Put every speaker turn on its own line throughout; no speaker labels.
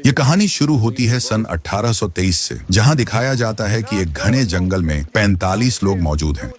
ये कहानी शुरू होती है सन 1823 से, जहां दिखाया जाता है कि एक घने जंगल में 45 लोग मौजूद हैं।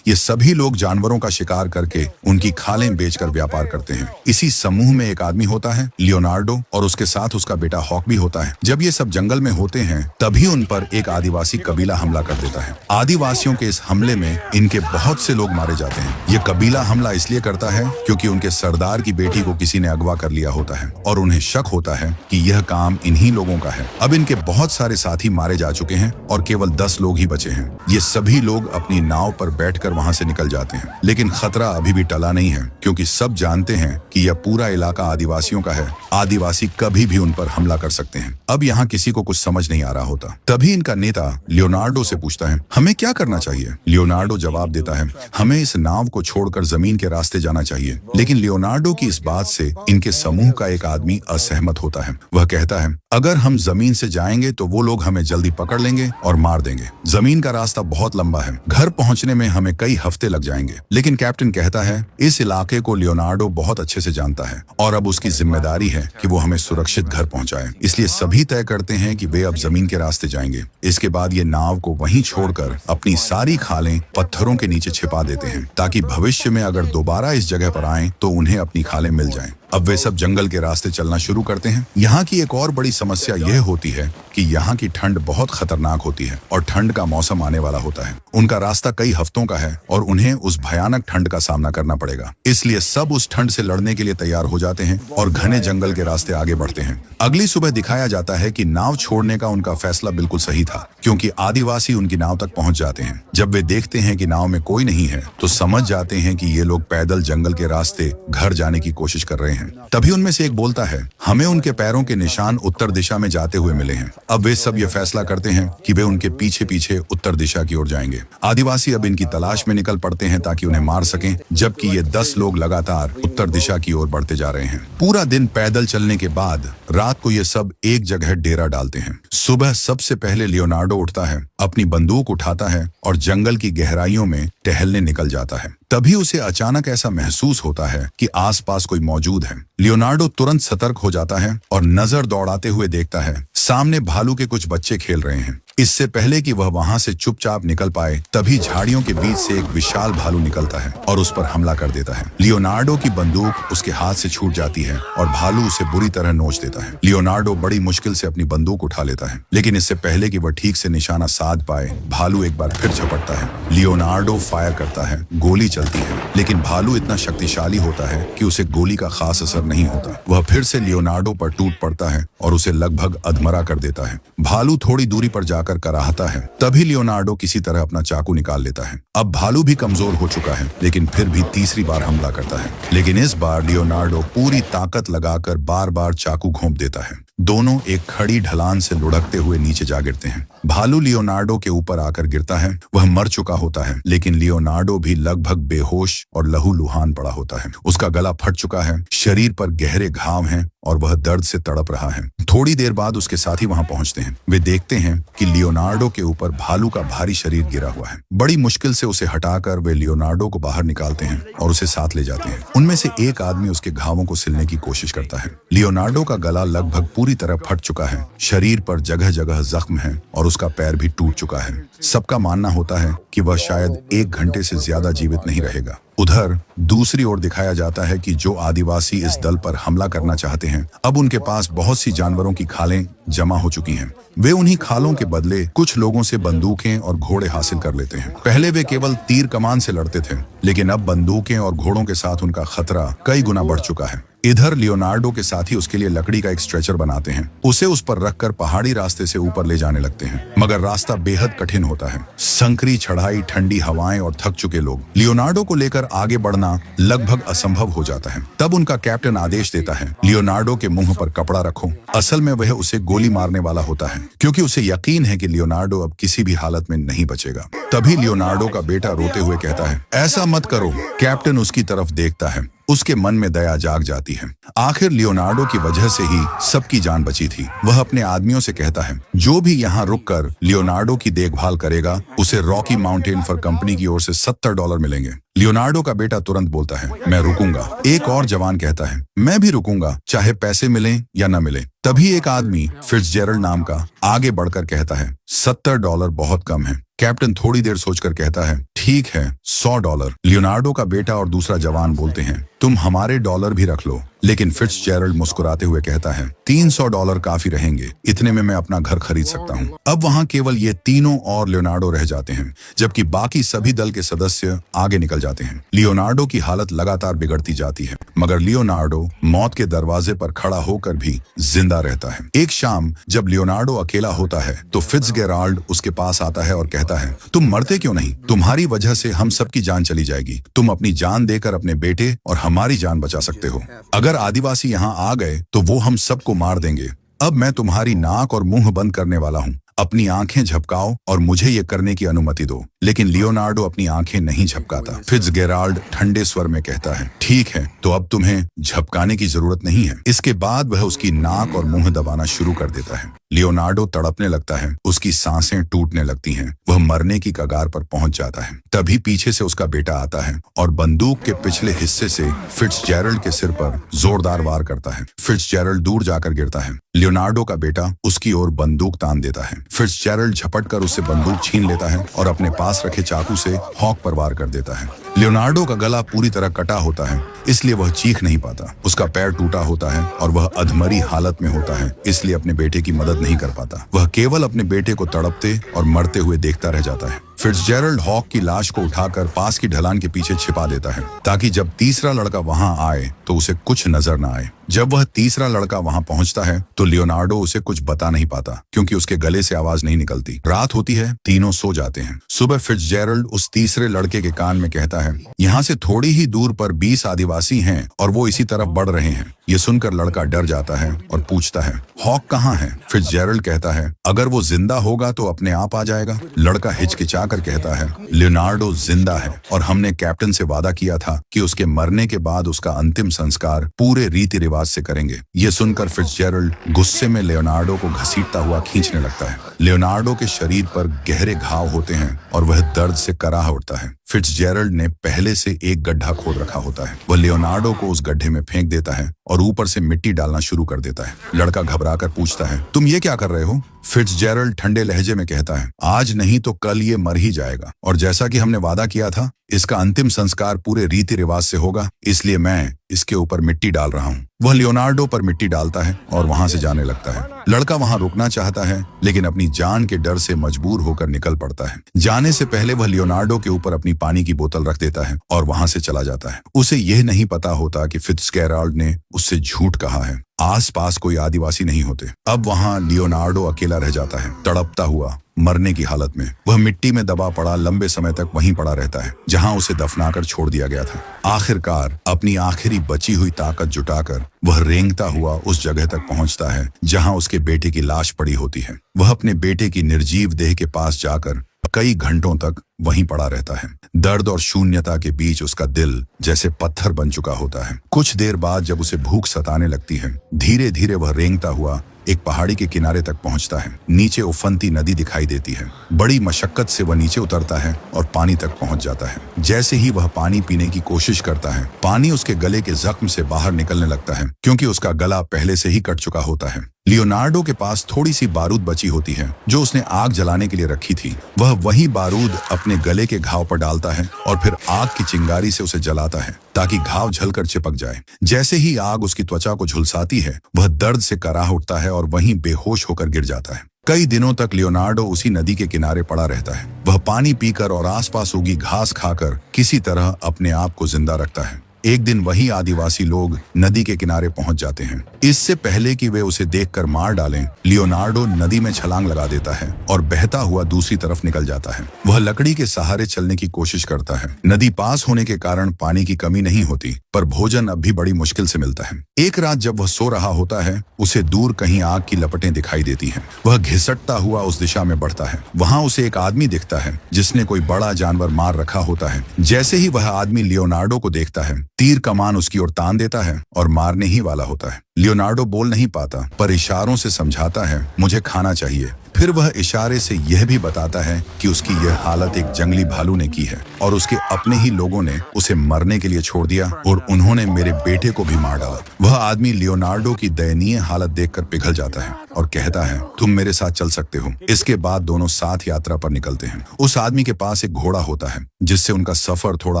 ये सभी लोग जानवरों का शिकार करके उनकी खालें बेचकर व्यापार करते हैं। इसी समूह में एक आदमी होता है, लियोनार्डो, और उसके साथ उसका बेटा हॉक भी होता है। जब ये सब जंगल में होते हैं, तभी उन पर एक आदिवासी कबीला हमला कर देता है। आदिवासियों के इस हमले में इनके बहुत से लोग मारे जाते हैं। ये कबीला हमला इसलिए करता है क्योंकि उनके सरदार की बेटी को किसी ने अगवा कर लिया होता है और उन्हें शक होता है कि यह काम इन्हीं लोगों का है। अब इनके बहुत सारे साथी मारे जा चुके हैं और केवल 10 लोग ही बचे हैं। ये सभी लोग अपनी नाव पर बैठकर वहां से निकल जाते हैं, लेकिन खतरा अभी भी टला नहीं है क्योंकि सब जानते हैं कि यह पूरा इलाका आदिवासियों का है। आदिवासी कभी भी उन पर हमला कर सकते हैं। अब यहाँ किसी को कुछ समझ नहीं आ रहा होता। तभी इनका नेता लियोनार्डो से पूछता है, हमें क्या करना चाहिए? लियोनार्डो जवाब देता है, हमें इस नाव को छोड़कर जमीन के रास्ते जाना चाहिए। लेकिन लियोनार्डो की इस बात से इनके समूह का एक आदमी असहमत होता है। वह कहता है, अगर हम जमीन से जाएंगे तो वो लोग हमें जल्दी पकड़ लेंगे और मार देंगे। जमीन का रास्ता बहुत लंबा है, घर पहुंचने में हमें कई हफ्ते लग जाएंगे। लेकिन कैप्टन कहता है, इस इलाके को लियोनार्डो बहुत अच्छे से जानता है और अब उसकी जिम्मेदारी है कि वो हमें सुरक्षित घर पहुंचाए। इसलिए सभी तय करते हैं कि वे अब जमीन के रास्ते जाएंगे। इसके बाद ये नाव को वहीं छोड़कर अपनी सारी खालें पत्थरों के नीचे छिपा देते हैं ताकि भविष्य में अगर दोबारा इस जगह पर आएं तो उन्हें अपनी खालें मिल जाएं। अब वे सब जंगल के रास्ते चलना शुरू करते हैं। यहाँ की एक और बड़ी समस्या यह होती है कि यहाँ की ठंड बहुत खतरनाक होती है और ठंड का मौसम आने वाला होता है। उनका रास्ता कई हफ्तों का है और उन्हें उस भयानक ठंड का सामना करना पड़ेगा। इसलिए सब उस ठंड से लड़ने के लिए तैयार हो जाते हैं और घने जंगल के रास्ते आगे बढ़ते हैं। अगली सुबह दिखाया जाता है कि नाव छोड़ने का उनका फैसला बिल्कुल सही था क्योंकि आदिवासी उनकी नाव तक पहुंच जाते हैं। जब वे देखते हैं कि नाव में कोई नहीं है तो समझ जाते हैं कि ये लोग पैदल जंगल के रास्ते घर जाने की कोशिश कर रहे हैं। तभी उनमें से एक बोलता है, हमें उनके पैरों के निशान उत्तर दिशा में जाते हुए मिले हैं। अब वे सब ये फैसला करते हैं कि वे उनके पीछे पीछे उत्तर दिशा की ओर जाएंगे। आदिवासी अब इनकी तलाश में निकल पड़ते हैं ताकि उन्हें मार सकें, जबकि ये 10 लोग लगातार उत्तर दिशा की ओर बढ़ते जा रहे हैं। पूरा दिन पैदल चलने के बाद रात को ये सब एक जगह डेरा डालते हैं। सुबह सबसे पहले लियोनार्डो उठता है, अपनी बंदूक उठाता है और जंगल की गहराइयों में टहलने निकल जाता है। तभी उसे अचानक ऐसा महसूस होता है कि आसपास कोई मौजूद है। लियोनार्डो तुरंत सतर्क हो जाता है और नजर दौड़ाते हुए देखता है, सामने भालू के कुछ बच्चे खेल रहे हैं। इससे पहले कि वह वहां से चुपचाप निकल पाए, तभी झाड़ियों के बीच से एक विशाल भालू निकलता है और उस पर हमला कर देता है। लियोनार्डो की बंदूक उसके हाथ से छूट जाती है और भालू उसे बुरी तरह नोच देता है। लियोनार्डो बड़ी मुश्किल से अपनी बंदूक उठा लेता है, लेकिन इससे पहले कि वह ठीक से निशाना साध पाए, भालू एक बार फिर झपटता है। लियोनार्डो फायर करता है, गोली चलती है, लेकिन भालू इतना शक्तिशाली होता है कि उसे गोली का खास असर नहीं होता। वह फिर से लियोनार्डो पर टूट पड़ता है और उसे लगभग अधमरा कर देता है। भालू थोड़ी दूरी पर जाकर कराहता है। तभी लियोनार्डो किसी तरह अपना चाकू निकाल लेता है। अब भालू भी कमजोर हो चुका है, लेकिन फिर भी तीसरी बार हमला करता है। लेकिन इस बार लियोनार्डो पूरी ताकत लगाकर बार बार चाकू घोंप देता है। दोनों एक खड़ी ढलान से लुढ़कते हुए नीचे जा गिरते हैं। भालू लियोनार्डो के ऊपर आकर गिरता है। वह मर चुका होता है, लेकिन लियोनार्डो भी लगभग बेहोश और लहूलुहान पड़ा होता है। उसका गला फट चुका है, शरीर पर गहरे घाव हैं और वह दर्द से तड़प रहा है। थोड़ी देर बाद उसके साथी वहां पहुंचते हैं। वे देखते हैं कि लियोनार्डो के ऊपर भालू का भारी शरीर गिरा हुआ है। बड़ी मुश्किल से उसे हटाकर वे लियोनार्डो को बाहर निकालते हैं और उसे साथ ले जाते हैं। उनमें से एक आदमी उसके घावों को सिलने की कोशिश करता है। लियोनार्डो का गला लगभग पूरी तरह फट चुका है, शरीर पर जगह जगह जख्म है और उसका पैर भी टूट चुका है। सबका मानना होता है कि वह शायद 1 घंटे से ज्यादा जीवित नहीं रहेगा। उधर दूसरी ओर दिखाया जाता है कि जो आदिवासी इस दल पर हमला करना चाहते हैं, अब उनके पास बहुत सी जानवरों की खालें जमा हो चुकी हैं। वे उन्हीं खालों के बदले कुछ लोगों से बंदूकें और घोड़े हासिल कर लेते हैं। पहले वे केवल तीर कमान से लड़ते थे, लेकिन अब बंदूकें और घोड़ों के साथ उनका खतरा कई गुना बढ़ चुका है। इधर लियोनार्डो के साथी उसके लिए लकड़ी का एक स्ट्रेचर बनाते हैं। उसे उस पर रखकर पहाड़ी रास्ते से ऊपर ले जाने लगते हैं, मगर रास्ता बेहद कठिन होता है। संकरी चढ़ाई, ठंडी हवाएं और थक चुके लोग। लियोनार्डो को लेकर आगे बढ़ना लगभग असंभव हो जाता है। तब उनका कैप्टन आदेश देता है, लियोनार्डो के मुंह पर कपड़ा रखो। असल में वह उसे गोली मारने वाला होता है क्योंकि उसे यकीन है कि लियोनार्डो अब किसी भी हालत में नहीं बचेगा। तभी लियोनार्डो का बेटा रोते हुए कहता है, ऐसा मत करो। कैप्टन उसकी तरफ देखता है उसके मन में दया जाग जाती है। आखिर लियोनार्डो की वजह से ही सबकी जान बची थी। वह अपने आदमियों से कहता है, जो भी यहाँ रुककर लियोनार्डो की देखभाल करेगा उसे रॉकी माउंटेन फर कंपनी की ओर से $70 मिलेंगे। लियोनार्डो का बेटा तुरंत बोलता है, मैं रुकूंगा। एक और जवान कहता है, मैं भी रुकूंगा, चाहे पैसे मिलें या न मिले। तभी एक आदमी फिट्जजेरल्ड नाम का आगे बढ़कर कहता है, $70 बहुत कम है। कैप्टन थोड़ी देर सोचकर कहता है, ठीक है, $100। लियोनार्डो का बेटा और दूसरा जवान बोलते हैं, तुम हमारे डॉलर भी रख लो। लेकिन फिट्जजेरल्ड मुस्कुराते हुए कहता है, $300 काफी रहेंगे, इतने में मैं अपना घर खरीद सकता हूँ। अब वहाँ केवल ये तीनों और लियोनार्डो रह जाते हैं, जबकि बाकी सभी दल के सदस्य आगे निकल जाते हैं। लियोनार्डो की हालत लगातार बिगड़ती जाती है, मगर लियोनार्डो मौत के दरवाजे पर खड़ा होकर भी जिंदा रहता है। एक शाम जब लियोनार्डो अकेला होता है तो फिट्जजेराल्ड उसके पास आता है और कहता है, तुम मरते क्यों नहीं? तुम्हारी वजह से हम सबकी जान चली जाएगी। तुम अपनी जान देकर अपने बेटे और हमारी जान बचा सकते हो। अगर आदिवासी यहाँ आ गए तो वो हम सबको मार देंगे। अब मैं तुम्हारी नाक और मुंह बंद करने वाला हूँ। अपनी आंखें झपकाओ और मुझे ये करने की अनुमति दो। लेकिन लियोनार्डो अपनी आंखें नहीं झपकाता। फिट्जजेराल्ड ठंडे स्वर में कहता है, ठीक है, तो अब तुम्हें झपकाने की जरूरत नहीं है। इसके बाद वह उसकी नाक और मुंह दबाना शुरू कर देता है। लियोनार्डो तड़पने लगता है, उसकी सांसें टूटने लगती हैं, वह मरने की कगार पर पहुंच जाता है। तभी पीछे से उसका बेटा आता है और बंदूक के पिछले हिस्से से फिट्जजेरल्ड के सिर पर जोरदार वार करता है। फिट्जजेरल्ड दूर जाकर गिरता है। लियोनार्डो का बेटा उसकी ओर बंदूक तान देता है। फिट्जजेरल्ड झपटकर उससे बंदूक छीन लेता है और अपने पास रखे चाकू से हॉक पर वार कर देता है। लियोनार्डो का गला पूरी तरह कटा होता है, इसलिए वह चीख नहीं पाता। उसका पैर टूटा होता है और वह अधमरी हालत में होता है, इसलिए अपने बेटे की मदद नहीं कर पाता। वह केवल अपने बेटे को तड़पते और मरते हुए देखता रह जाता है। फिट्जजेरल्ड हॉक की लाश को उठाकर पास की ढलान के पीछे छिपा देता है, ताकि जब तीसरा लड़का वहां आए तो उसे कुछ नजर न आए। जब वह तीसरा लड़का वहां पहुंचता है तो लियोनार्डो उसे कुछ बता नहीं पाता, क्योंकि उसके गले से आवाज नहीं निकलती। रात होती है, तीनों सो जाते हैं। सुबह फिट्जजेरल्ड उस तीसरे लड़के के कान में कहता है, यहाँ से थोड़ी ही दूर पर 20 आदिवासी हैं और वो इसी तरफ बढ़ रहे हैं। ये सुनकर लड़का डर जाता है और पूछता है, हॉक कहाँ है? फिट्जजेरल्ड कहता है, अगर वो जिंदा होगा तो अपने आप आ जाएगा। लड़का हिचकिचा कर कहता है, लियोनार्डो जिंदा है और हमने कैप्टन से वादा किया था कि उसके मरने के बाद उसका अंतिम संस्कार पूरे रीति रिवाज से करेंगे। ये सुनकर फिट्जजेरल्ड गुस्से में लियोनार्डो को घसीटता हुआ खींचने लगता है। लियोनार्डो के शरीर पर गहरे घाव होते हैं और वह दर्द से कराह उठता है। फिट्जजेरल्ड ने पहले से एक गड्ढा खोद रखा होता है। वह लियोनार्डो को उस गड्ढे में फेंक देता है और ऊपर से मिट्टी डालना शुरू कर देता है। लड़का घबराकर पूछता है, तुम ये क्या कर रहे हो? फिट्जजेरल्ड ठंडे लहजे में कहता है, आज नहीं तो कल ये मर ही जाएगा, और जैसा कि हमने वादा किया था, इसका अंतिम संस्कार पूरे रीति रिवाज से होगा, इसलिए मैं इसके ऊपर मिट्टी डाल रहा हूँ। वह लियोनार्डो पर मिट्टी डालता है और वहां से जाने लगता है। लड़का वहां रुकना चाहता है, लेकिन अपनी जान के डर से मजबूर होकर निकल पड़ता है। जाने से पहले वह लियोनार्डो के ऊपर अपनी पानी की बोतल रख देता है और वहां से चला जाता है। उसे यह नहीं पता होता कि फिट्जजेराल्ड ने उससे झूठ कहा है। आसपास कोई आदिवासी नहीं होते। अब वहां लियोनार्डो अकेला रह जाता है, तड़पता हुआ, मरने की हालत में। वह मिट्टी में दबा पड़ा लंबे समय तक वहीं पड़ा रहता है, जहां उसे दफनाकर छोड़ दिया गया था। आखिरकार अपनी आखिरी बची हुई ताकत जुटाकर वह रेंगता हुआ उस जगह तक पहुंचता है जहां उसके बेटे की लाश पड़ी होती है। वह अपने बेटे की निर्जीव देह के पास जाकर कई घंटों तक वहीं पड़ा रहता है। दर्द और शून्यता के बीच उसका दिल जैसे पत्थर बन चुका होता है। कुछ देर बाद जब उसे भूख सताने लगती है, धीरे धीरे वह रेंगता हुआ एक पहाड़ी के किनारे तक पहुंचता है। नीचे उफनती नदी दिखाई देती है। बड़ी मशक्कत से वह नीचे उतरता है और पानी तक पहुंच जाता है। जैसे ही वह पानी पीने की कोशिश करता है, पानी उसके गले के जख्म से बाहर निकलने लगता है, क्योंकि उसका गला पहले से ही कट चुका होता है। लियोनार्डो के पास थोड़ी सी बारूद बची होती है, जो उसने आग जलाने के लिए रखी थी। वह वही बारूद अपने गले के घाव पर डालता है और फिर आग की चिंगारी से उसे जलाता है, ताकि घाव जलकर चिपक जाए। जैसे ही आग उसकी त्वचा को झुलसाती है, वह दर्द से कराह उठता है और वहीं बेहोश होकर गिर जाता है। कई दिनों तक लियोनार्डो उसी नदी के किनारे पड़ा रहता है। वह पानी पीकर और आसपास उगी घास खाकर किसी तरह अपने आप को जिंदा रखता है। एक दिन वही आदिवासी लोग नदी के किनारे पहुंच जाते हैं। इससे पहले कि वे उसे देखकर मार डालें, लियोनार्डो नदी में छलांग लगा देता है और बहता हुआ दूसरी तरफ निकल जाता है। वह लकड़ी के सहारे चलने की कोशिश करता है। नदी पास होने के कारण पानी की कमी नहीं होती, पर भोजन अब भी बड़ी मुश्किल से मिलता है। एक रात जब वह सो रहा होता है, उसे दूर कहीं आग की लपटें दिखाई देती हैं। वह घिसटता हुआ उस दिशा में बढ़ता है। वहां उसे एक आदमी दिखता है, जिसने कोई बड़ा जानवर मार रखा होता है। जैसे ही वह आदमी लियोनार्डो को देखता है, तीर कमान उसकी ओर तान देता है और मारने ही वाला होता है। लियोनार्डो बोल नहीं पाता पर इशारों से समझाता है मुझे खाना चाहिए। फिर वह इशारे से यह भी बताता है कि उसकी यह हालत एक जंगली भालू ने की है और उसके अपने ही लोगों ने उसे मरने के लिए छोड़ दिया और उन्होंने मेरे बेटे को भी मार डाला। वह आदमी लियोनार्डो की दयनीय हालत देखकर पिघल जाता है और कहता है तुम मेरे साथ चल सकते हो। इसके बाद दोनों साथ यात्रा पर निकलते हैं। उस आदमी के पास एक घोड़ा होता है जिससे उनका सफर थोड़ा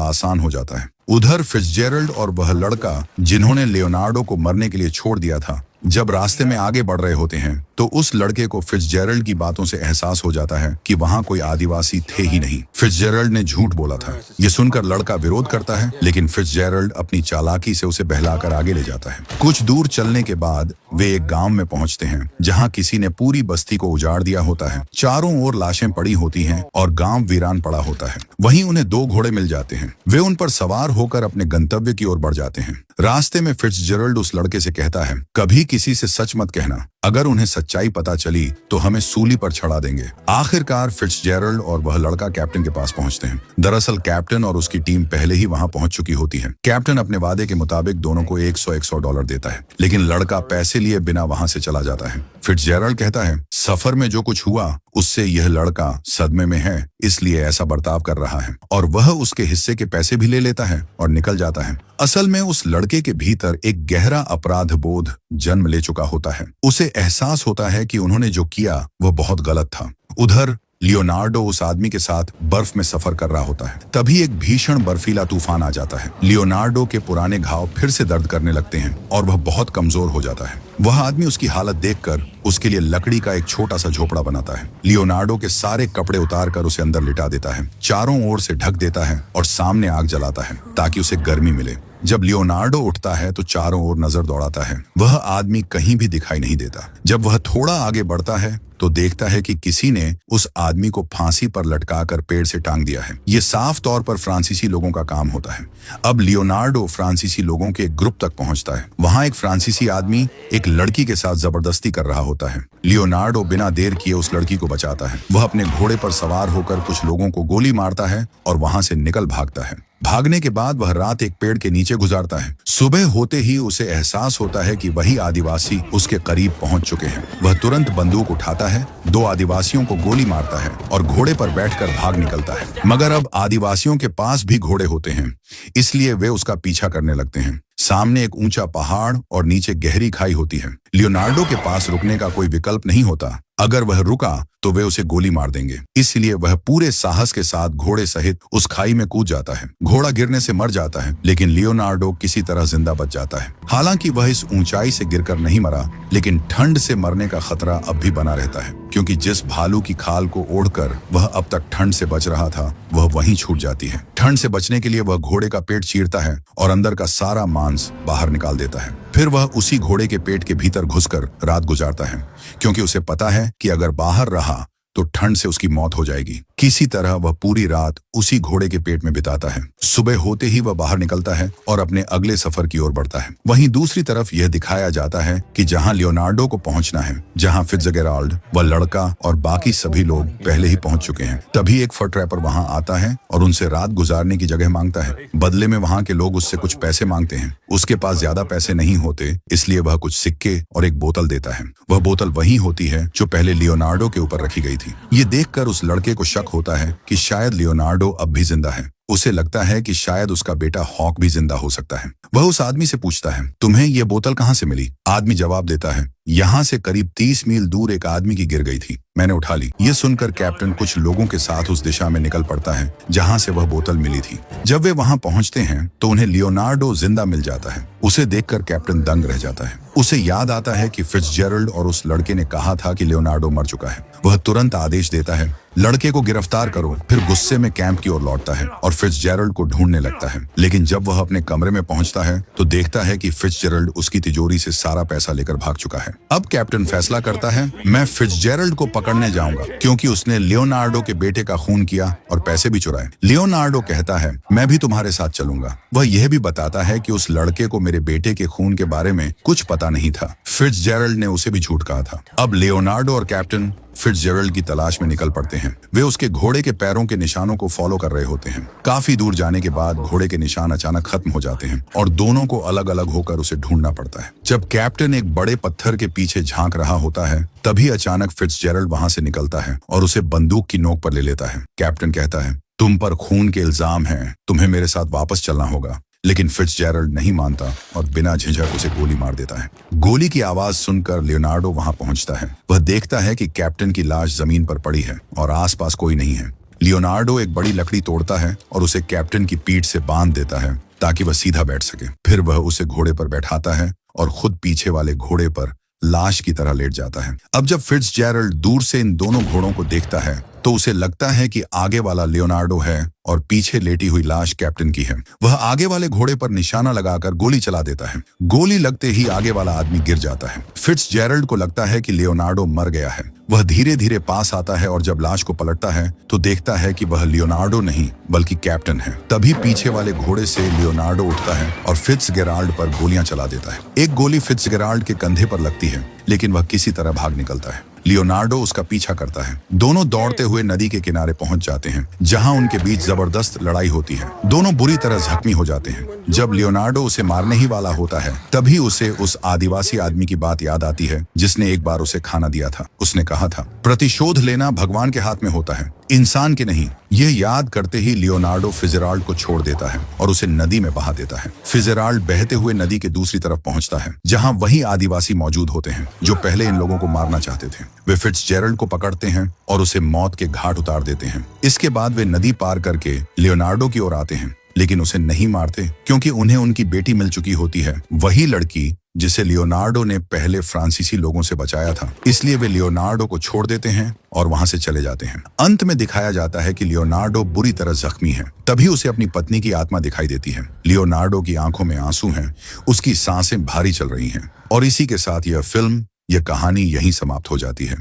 आसान हो जाता है। उधर फिट्जजेरल्ड और वह लड़का जिन्होंने लियोनार्डो को मरने के लिए छोड़ दिया था, जब रास्ते में आगे बढ़ रहे होते हैं तो उस लड़के को फिट्जजेरल्ड की बातों से एहसास हो जाता है कि वहां कोई आदिवासी थे ही नहीं। फिट्जजेरल्ड ने झूठ बोला था। ये सुनकर लड़का विरोध करता है लेकिन फिट्जजेरल्ड अपनी चालाकी से उसे बहलाकर आगे ले जाता है। कुछ दूर चलने के बाद वे एक गांव में पहुंचते हैं जहां किसी ने पूरी बस्ती को उजाड़ दिया होता है। चारों ओर लाशें पड़ी होती हैं और गांव वीरान पड़ा होता है। वहीं उन्हें 2 घोड़े मिल जाते हैं। वे उन पर सवार होकर अपने गंतव्य की ओर बढ़ जाते हैं। रास्ते में फिट्जजेरल्ड उस लड़के से कहता है कभी किसी से सच मत कहना, अगर उन्हें सच्चाई पता चली तो हमें सूली पर चढ़ा देंगे। आखिरकार फिट्जजेरल्ड और वह लड़का कैप्टन के पास पहुंचते हैं। दरअसल कैप्टन और उसकी टीम पहले ही वहां पहुंच चुकी होती है। कैप्टन अपने वादे के मुताबिक दोनों को 100 डॉलर देता है लेकिन लड़का पैसे लिए बिना वहां से चला जाता है। फिट्जजेरल्ड कहता है सफर में जो कुछ हुआ उससे यह लड़का सदमे में है, इसलिए ऐसा बर्ताव कर रहा है और वह उसके हिस्से के पैसे भी ले लेता है और निकल जाता है। असल में उस लड़के के भीतर एक गहरा अपराध बोध जन्म ले चुका होता है। उसे एहसास होता है कि उन्होंने जो किया वह बहुत गलत था। उधर लियोनार्डो उस आदमी के साथ बर्फ में सफर कर रहा होता है। तभी एक भीषण बर्फीला तूफान आ जाता है। लियोनार्डो के पुराने घाव फिर से दर्द करने लगते हैं और वह बहुत कमजोर हो जाता है। वह आदमी उसकी हालत देखकर उसके लिए लकड़ी का एक छोटा सा झोपड़ा बनाता है। लियोनार्डो के सारे कपड़े उतार कर उसे अंदर लिटा देता है, चारों ओर से ढक देता है और सामने आग जलाता है ताकि उसे गर्मी मिले। जब लियोनार्डो उठता है तो चारों ओर नजर दौड़ाता है। वह आदमी कहीं भी दिखाई नहीं देता। जब वह थोड़ा आगे बढ़ता है तो देखता है कि किसी ने उस आदमी को फांसी पर लटकाकर पेड़ से टांग दिया है। ये साफ तौर पर फ्रांसीसी लोगों का काम होता है। अब लियोनार्डो फ्रांसीसी लोगों के एक ग्रुप तक पहुंचता है। वहां एक फ्रांसीसी आदमी एक लड़की के साथ जबरदस्ती कर रहा होता है। लियोनार्डो बिना देर किए उस लड़की को बचाता है। वह अपने घोड़े पर सवार होकर कुछ लोगों को गोली मारता है और वहां से निकल भागता है। भागने के बाद वह रात एक पेड़ के नीचे गुजारता है। सुबह होते ही उसे एहसास होता है कि वही आदिवासी उसके करीब पहुंच चुके हैं। वह तुरंत बंदूक उठाता है, 2 आदिवासियों को गोली मारता है और घोड़े पर बैठकर भाग निकलता है। मगर अब आदिवासियों के पास भी घोड़े होते हैं, इसलिए वे उसका पीछा करने लगते हैं। सामने एक ऊंचा पहाड़ और नीचे गहरी खाई होती है। लियोनार्डो के पास रुकने का कोई विकल्प नहीं होता। अगर वह रुका तो वे उसे गोली मार देंगे, इसलिए वह पूरे साहस के साथ घोड़े सहित उस खाई में कूद जाता है। घोड़ा गिरने से मर जाता है लेकिन लियोनार्डो किसी तरह जिंदा बच जाता है। हालांकि वह इस ऊंचाई से गिरकर नहीं मरा, लेकिन ठंड से मरने का खतरा अब भी बना रहता है, क्योंकि जिस भालू की खाल को ओढ़कर वह अब तक ठंड से बच रहा था वह वहीं छूट जाती है। ठंड से बचने के लिए वह घोड़े का पेट चीरता है और अंदर का सारा मांस बाहर निकाल देता है। फिर वह उसी घोड़े के पेट के भीतर घुसकर रात गुजारता है, क्योंकि उसे पता है कि अगर बाहर रहा तो ठंड से उसकी मौत हो जाएगी। किसी तरह वह पूरी रात उसी घोड़े के पेट में बिताता है। सुबह होते ही वह बाहर निकलता है और अपने अगले सफर की ओर बढ़ता है। वहीं दूसरी तरफ यह दिखाया जाता है कि जहां लियोनार्डो को पहुंचना है, जहां फिट्जजेराल्ड, वह लड़का और बाकी सभी लोग पहले ही पहुंच चुके हैं। तभी एक फर ट्रैपर वहां आता है और उनसे रात गुजारने की जगह मांगता है। बदले में वहां के लोग उससे कुछ पैसे मांगते हैं। उसके पास ज्यादा पैसे नहीं होते, इसलिए वह कुछ सिक्के और एक बोतल देता है। वह बोतल वही होती है जो पहले लियोनार्डो के ऊपर रखी गई थी। ये देखकर उस लड़के को शक होता है कि शायद लियोनार्डो अब भी जिंदा है। उसे लगता है कि शायद उसका बेटा हॉक भी जिंदा हो सकता है। वह उस आदमी से पूछता है, तुम्हें यह बोतल कहां से मिली? आदमी जवाब देता है, यहाँ से करीब 30 मील दूर एक आदमी की गिर गई थी, मैंने उठा ली। ये सुनकर कैप्टन कुछ लोगों के साथ उस दिशा में निकल पड़ता है जहां से वह बोतल मिली थी। जब वे वहां पहुंचते हैं तो उन्हें लियोनार्डो जिंदा मिल जाता है। उसे देखकर कैप्टन दंग रह जाता है। उसे याद आता है कि फिट्जजेरल्ड और उस लड़के ने कहा था कि लियोनार्डो मर चुका है। वह तुरंत आदेश देता है, लड़के को गिरफ्तार करो। फिर गुस्से में कैंप की ओर लौटता है और फिट्जजेरल्ड को ढूंढने लगता है। लेकिन जब वह अपने कमरे में पहुंचता है तो देखता है कि फिट्जजेरल्ड उसकी तिजोरी से सारा पैसा लेकर भाग चुका है। अब कैप्टन फैसला करता है, मैं फिट्जजेरल्ड को पकड़ने जाऊंगा, क्योंकि उसने लियोनार्डो के बेटे का खून किया और पैसे भी चुराए। लियोनार्डो कहता है, मैं भी तुम्हारे साथ चलूंगा। वह यह भी बताता है कि उस लड़के को मेरे बेटे के खून के बारे में कुछ पता नहीं था। फिट्जजेरल्ड ने उसे भी झूठ कहा था। अब लियोनार्डो और कैप्टन फिट्जजेरल्ड की तलाश में निकल पड़ते हैं। वे उसके घोड़े के पैरों के निशानों को फॉलो कर रहे होते हैं। काफी दूर जाने के बाद घोड़े के निशान अचानक खत्म हो जाते हैं और दोनों को अलग अलग होकर उसे ढूंढना पड़ता है। जब कैप्टन एक बड़े पत्थर के पीछे झांक रहा होता है, तभी अचानक फिट्जजेरल्ड वहां से निकलता है और उसे बंदूक की नोक पर ले लेता है। कैप्टन कहता है, तुम पर खून के इल्जाम हैं, तुम्हें मेरे साथ वापस चलना होगा। लेकिन फिट्जजेरल्ड नहीं मानता और बिना झिझक उसे गोली मार देता है। गोली की आवाज सुनकर लियोनार्डो वहां पहुंचता है। वह देखता है कि कैप्टन की लाश जमीन पर पड़ी है और आसपास कोई नहीं है। लियोनार्डो एक बड़ी लकड़ी तोड़ता है और उसे कैप्टन की पीठ से बांध देता है ताकि वह सीधा बैठ सके। फिर वह उसे घोड़े पर बैठाता है और खुद पीछे वाले घोड़े पर लाश की तरह लेट जाता है। अब जब फिट्जजेरल्ड दूर से इन दोनों घोड़ों को देखता है तो उसे लगता है कि आगे वाला लियोनार्डो है और पीछे लेटी हुई लाश कैप्टन की है। वह आगे वाले घोड़े पर निशाना लगाकर गोली चला देता है। गोली लगते ही आगे वाला आदमी गिर जाता है। फिट्जजेरल्ड को लगता है कि लियोनार्डो मर गया है। वह धीरे धीरे पास आता है और जब लाश को पलटता है तो देखता है कि वह लियोनार्डो नहीं बल्कि कैप्टन है। तभी पीछे वाले घोड़े से लियोनार्डो उठता है और फिट्जजेराल्ड पर गोलियां चला देता है। एक गोली फिट्जजेराल्ड के कंधे पर लगती है, लेकिन वह किसी तरह भाग निकलता है। लियोनार्डो उसका पीछा करता है। दोनों दौड़ते हुए नदी के किनारे पहुंच जाते हैं, जहां उनके बीच जबरदस्त लड़ाई होती है। दोनों बुरी तरह जख्मी हो जाते हैं। जब लियोनार्डो उसे मारने ही वाला होता है, तभी उसे उस आदिवासी आदमी की बात याद आती है जिसने एक बार उसे खाना दिया था। उसने कहा था, प्रतिशोध लेना भगवान के हाथ में होता है, इंसान के नहीं। यह याद करते ही लियोनार्डो फिट्जजेराल्ड को छोड़ देता है और उसे नदी में बहा देता है। फिट्जजेराल्ड बहते हुए नदी के दूसरी तरफ पहुंचता है, जहां वही आदिवासी मौजूद होते हैं जो पहले इन लोगों को मारना चाहते थे। वे फिट्जजेराल्ड को पकड़ते हैं और उसे मौत के घाट उतार देते हैं। इसके बाद वे नदी पार करके लियोनार्डो की ओर आते हैं, लेकिन उसे नहीं मारते क्योंकि उन्हें उनकी बेटी मिल चुकी होती है, वही लड़की जिसे लियोनार्डो ने पहले फ्रांसीसी लोगों से बचाया था। इसलिए वे लियोनार्डो को छोड़ देते हैं और वहां से चले जाते हैं। अंत में दिखाया जाता है कि लियोनार्डो बुरी तरह जख्मी है। तभी उसे अपनी पत्नी की आत्मा दिखाई देती है। लियोनार्डो की आंखों में आंसू हैं, उसकी सांसें भारी चल रही हैं और इसी के साथ यह फिल्म, यह कहानी यहीं समाप्त हो जाती है।